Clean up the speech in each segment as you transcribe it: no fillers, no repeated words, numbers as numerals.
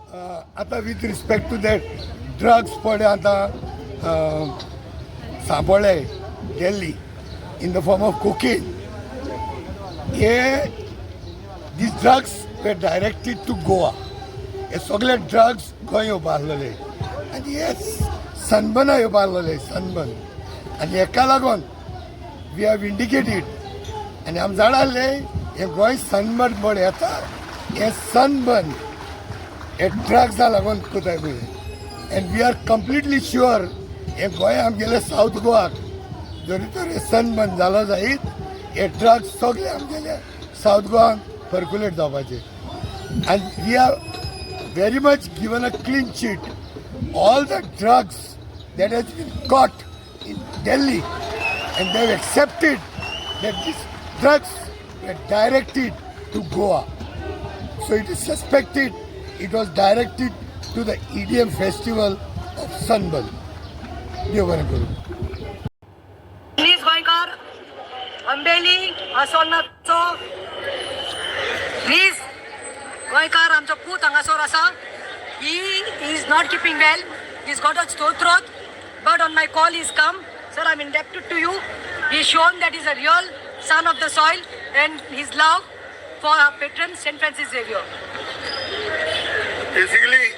आता with respect to that drugs पळय आतां सांपळे Delhi in the form of cocaine हे दीस drugs were directed to Goa हे सगळे ड्रग्स गोंय येवपा आसलेले आनी हे सनबर्ना येवपा आसलेले सनबर्न आनी हेका लागून वी हॅव इंडिकेटेड आनी आमी जाणा आसले हे गोंय सनबर्न म्हण येता हे सनबर्न हे ड्रग्सा लागून कोताय पळय and we are completely sure हे गोंय आमगेले सावथ गोवाक जरी तर हे सनबर्न जालो जायत हे ड्रग्स सगळे आमगेले सावथ गोवाक पर्क्युलेट जावपाचे आनी we are very much given a clean sheet. All the drugs that has been caught in Delhi and they've accepted that these drugs were directed to Goa. So it is suspected it was directed to the EDM festival of Sunburn. Please Goikar, Ambeli, Asonatso, please Goikar, आमचो पूत हांगासर आसा. He is not keeping well. He's got a sore throat. But on my call he's come. Sir, I'm indebted to you. He's shown that he's a real son of the soil and his love for our patron St. Francis Xavier. Basically,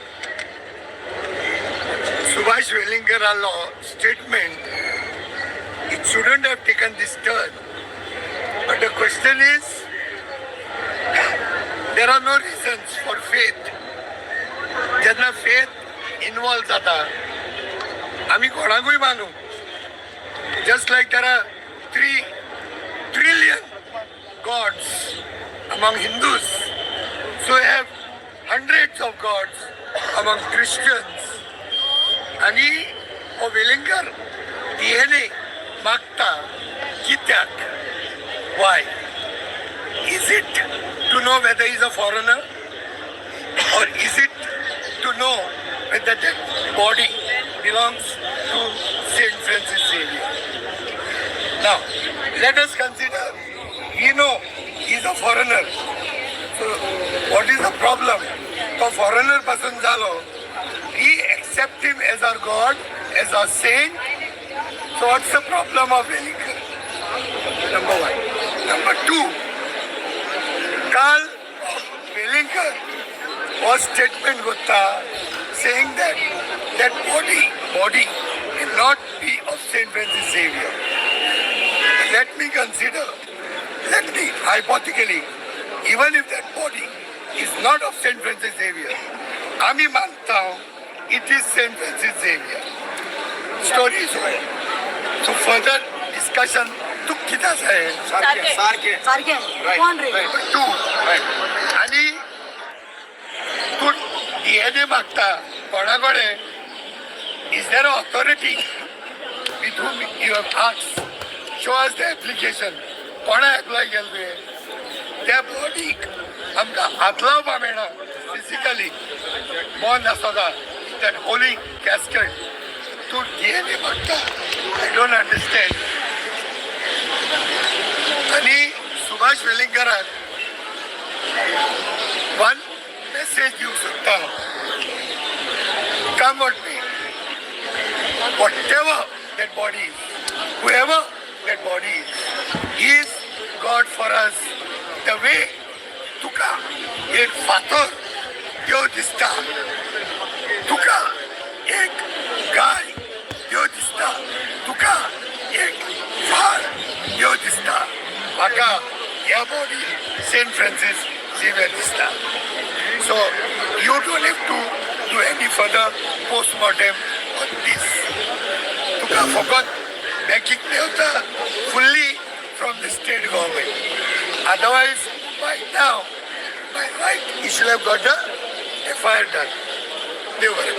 Subhash Wellinger statement, it shouldn't have taken this turn. But the question is, there are no reasons for faith. जेन्ना faith involved जाता आमी कोणाकूय मानू. Just like there are 3 trillion gods among Hindus, so we have hundreds of gods among Christians. आणि हो Welingkar DNA मागता कित्याक? Why? Is it to know whether he is a foreigner, or is it to know whether that body belongs to St. Francis Xavier? Now, let us consider, we know he is a foreigner. So, what is the problem? तो foreigner पसंद झालो, we accept him as our God, as our saint. So, what's the problem of Wellinger? Number 1. Number 2, Carl Wellinger was statement होता saying that that body will not be of St. Francis Xavier. Let me hypothetically, even if that body is not of St. Francis Xavier, आमी मानता हूँ it is St. Francis Xavier. Story is over. So further discussion तू कितना है? सारखे कोण रे? 2. आणि तू DNA मागता कोणाकडे? Is there an authority with whom you have asked? Show us the application. कोणा अप्लाय केले? त्या बॉडीक आमकां हात लावपा मेळना फिजिकली बॉन्ड आसता that holy casket. तू DNA मागता? I don't understand. आणि सुभाष वेलिंगराक one message दिवंक सोदता. Come with me. Whatever that body is, whoever that body is God for us. The way तुका एक फातर देव दिसता, तुका एक गाय देव दिसता, तुका एक झाड देव दिसता, म्हाका ह्या बॉडी St. Francis Xavier दिसता. So you don't have to do any further post-mortem on this. तुका फकत backing मेळटा fully from the state government. Otherwise, by now, by right, he should have got the FIR done. They were.